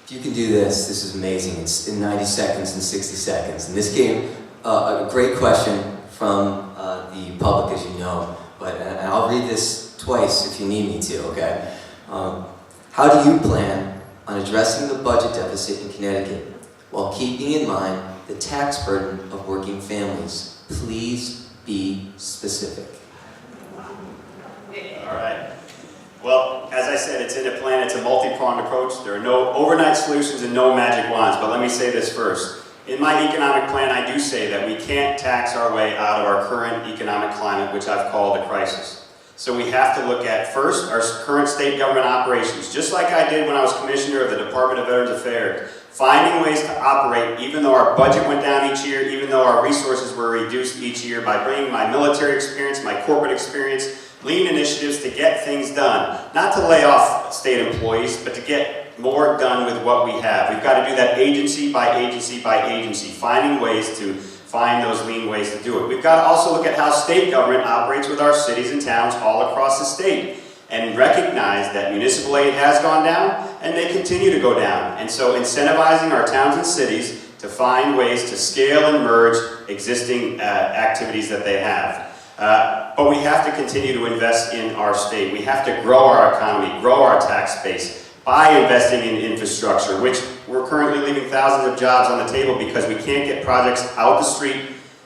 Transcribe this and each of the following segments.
If you can do this, this is amazing. It's in 90 seconds and 60 seconds. And this came a great question from the public, as you know. And I'll read this twice if you need me to, okay? How do you plan on addressing the budget deficit in Connecticut while keeping in mind the tax burden of working families? Please be specific. All right. Well, as I said, it's in a plan. It's a multi-pronged approach. There are no overnight solutions and no magic wands. But let me say this first. In my economic plan, I do say that we can't tax our way out of our current economic climate, which I've called a crisis. So we have to look at, first, our current state government operations, just like I did when I was commissioner of the Department of Veterans Affairs, finding ways to operate even though our budget went down each year, even though our resources were reduced each year, by bringing my military experience, my corporate experience, lean initiatives to get things done. Not to lay off state employees, but to get more done with what we have. We've got to do that agency by agency by agency, finding ways to find those lean ways to do it. We've got to also look at how state government operates with our cities and towns all across the state and recognize that municipal aid has gone down and they continue to go down. And so incentivizing our towns and cities to find ways to scale and merge existing activities that they have. But we have to continue to invest in our state. We have to grow our economy, grow our tax base by investing in infrastructure, which we're currently leaving thousands of jobs on the table because we can't get projects out the street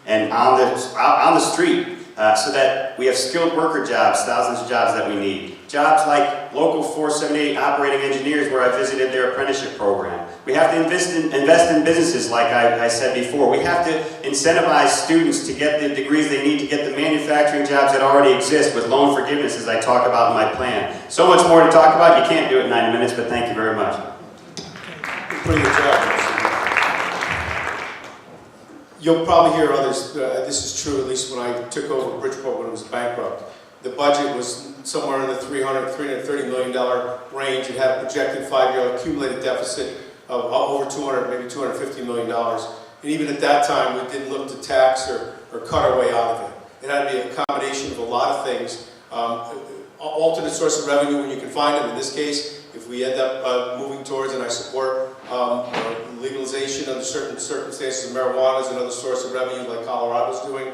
and on the street so that we have skilled worker jobs, thousands of jobs that we need. Jobs like Local 478 operating engineers, where I visited their apprenticeship program. We have to invest in businesses, like I said before. We have to incentivize students to get the degrees they need to get the manufacturing jobs that already exist with loan forgiveness, as I talk about in my plan. So much more to talk about. You can't do it in 90 minutes, but thank you very much. Pretty good job. You'll probably hear others, this is true at least when I took over Bridgeport when it was bankrupt. The budget was somewhere in the $330 million range. It had a projected 5-year accumulated deficit of over maybe $250 million. And even at that time, we didn't look to tax or cut our way out of it. It had to be a combination of a lot of things. Alternate source of revenue when you can find them. In this case, if we end up moving towards, and I support legalization under certain circumstances of marijuana as another source of revenue like Colorado's doing.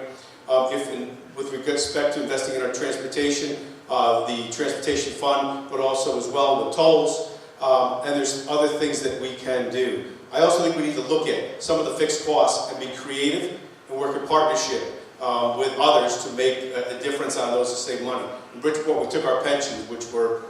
With respect to investing in our transportation, the transportation fund, but also as well the tolls, and there's other things that we can do. I also think we need to look at some of the fixed costs and be creative and work in partnership with others to make a difference on those to save money. In Bridgeport, we took our pensions, which were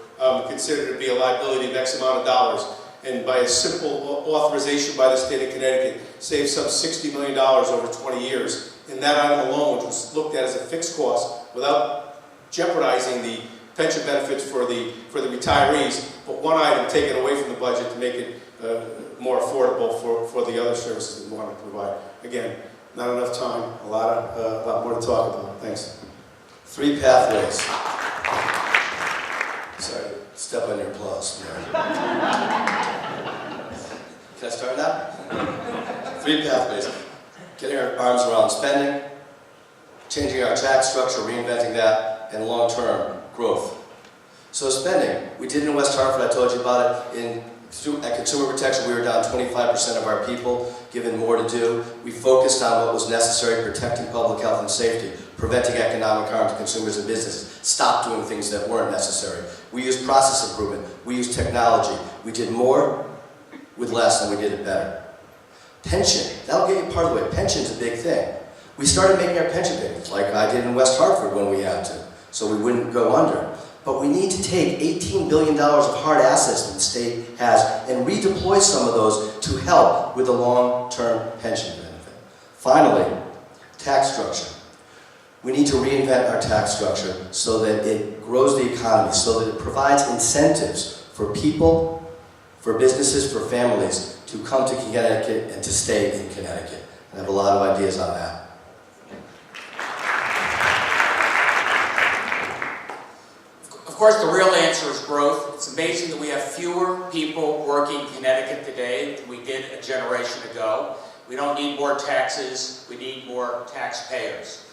considered to be a liability of X amount of dollars, and by a simple authorization by the state of Connecticut, saved some $60 million over 20 years. And that item alone, which was looked at as a fixed cost, without jeopardizing the pension benefits for the retirees, but one item taken away from the budget to make it more affordable for the other services that we want to provide. Again, not enough time, a lot more to talk about. Thanks. 3 pathways. Sorry, step on your applause. Can I start now? 3 pathways. Getting our arms around spending, changing our tax structure, reinventing that, and long-term growth. So spending, we did it in West Hartford, I told you about it. At Consumer Protection, we were down 25% of our people, given more to do. We focused on what was necessary, protecting public health and safety, preventing economic harm to consumers and businesses, stop doing things that weren't necessary. We used process improvement, we used technology. We did more with less and we did it better. Pension, that'll get you part of the way. Pension's a big thing. We started making our pension payments, like I did in West Hartford when we had to, so we wouldn't go under. But we need to take $18 billion of hard assets that the state has and redeploy some of those to help with the long-term pension benefit. Finally, tax structure. We need to reinvent our tax structure so that it grows the economy, so that it provides incentives for people, for businesses, for families to come to Connecticut and to stay in Connecticut. I have a lot of ideas on that. Of course, the real answer is growth. It's amazing that we have fewer people working in Connecticut today than we did a generation ago. We don't need more taxes, we need more taxpayers.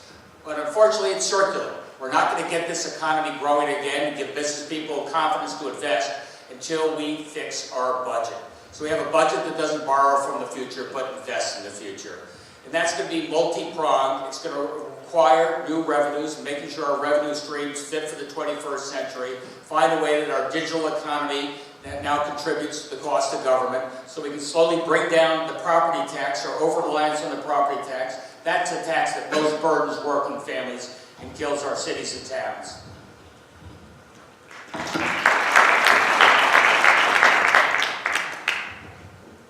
But unfortunately, it's circular. We're not going to get this economy growing again and give business people confidence to invest until we fix our budget. So we have a budget that doesn't borrow from the future, but invests in the future. And that's going to be multi-pronged. It's going to require new revenues, making sure our revenue streams fit for the 21st century, find a way that our digital economy that now contributes to the cost of government, so we can slowly bring down the property tax or over-reliance on the property tax. That's a tax that most burdens working families and kills our cities and towns.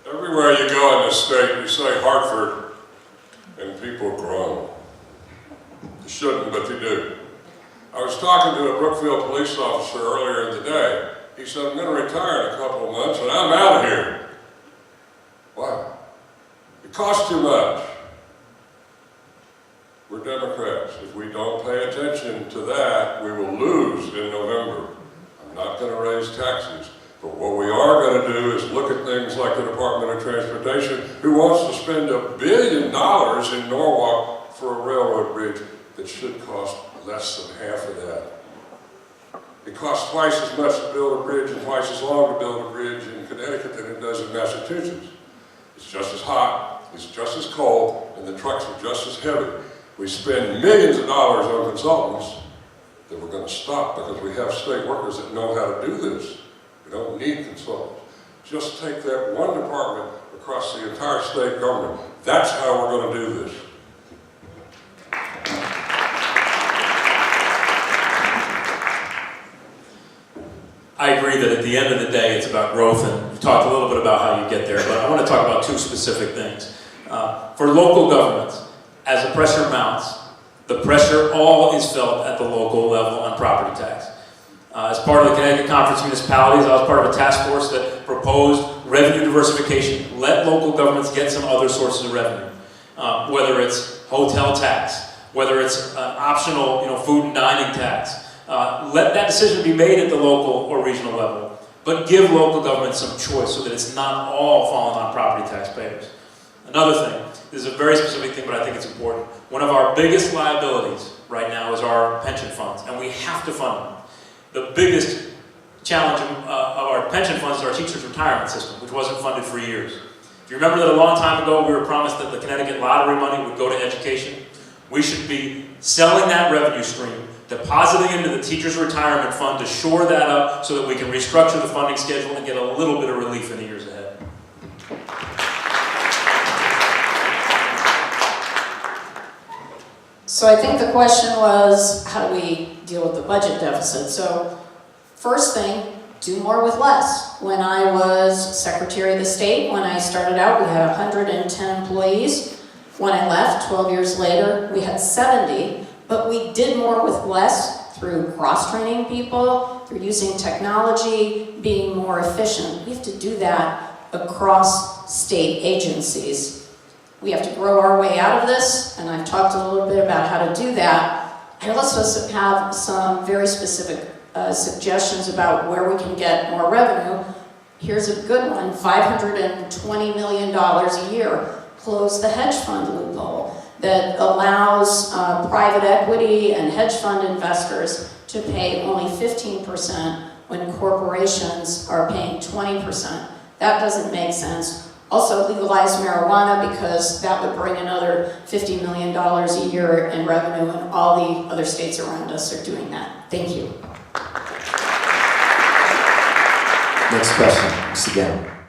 Everywhere you go in this state, you say Hartford, and people groan. They shouldn't, but they do. I was talking to a Brookfield police officer earlier in the day. He said, I'm going to retire in a couple of months, and I'm out of here. Why? It costs too much. We're Democrats. If we don't pay attention to that, we will lose in November. I'm not going to raise taxes. But what we are going to do is look at things like the Department of Transportation, who wants to spend $1 billion in Norwalk for a railroad bridge that should cost less than half of that. It costs twice as much to build a bridge and twice as long to build a bridge in Connecticut than it does in Massachusetts. It's just as hot, it's just as cold, and the trucks are just as heavy. We spend millions of dollars on consultants that we're going to stop because we have state workers that know how to do this. We don't need consultants. Just take that one department across the entire state government. That's how we're going to do this. I agree that at the end of the day, it's about growth, and we've talked a little bit about how you get there, but I want to talk about two specific things. For local governments, as the pressure mounts, the pressure all is felt at the local level on property tax. As part of the Connecticut Conference of Municipalities, I was part of a task force that proposed revenue diversification. Let local governments get some other sources of revenue, whether it's hotel tax, whether it's optional, food and dining tax. Let that decision be made at the local or regional level, but give local government some choice so that it's not all falling on property taxpayers. Another thing, this is a very specific thing, but I think it's important. One of our biggest liabilities right now is our pension funds, and we have to fund them. The biggest challenge of our pension funds is our teachers' retirement system, which wasn't funded for years. If you remember that a long time ago, we were promised that the Connecticut lottery money would go to education. We should be selling that revenue stream, depositing into the teachers' retirement fund to shore that up so that we can restructure the funding schedule and get a little bit of relief in the years ahead. So I think the question was, how do we deal with the budget deficit? So first thing, do more with less. When I was Secretary of the State, when I started out, we had 110 employees. When I left, 12 years later, we had 70, but we did more with less through cross-training people, through using technology, being more efficient. We have to do that across state agencies. We have to grow our way out of this, and I've talked a little bit about how to do that. I also have some very specific suggestions about where we can get more revenue. Here's a good one, $520 million a year. Close the hedge fund loophole that allows private equity and hedge fund investors to pay only 15% when corporations are paying 20%. That doesn't make sense. Also legalize marijuana, because that would bring another $50 million a year in revenue, and all the other states around us are doing that. Thank you. Next question, Mr. Dem.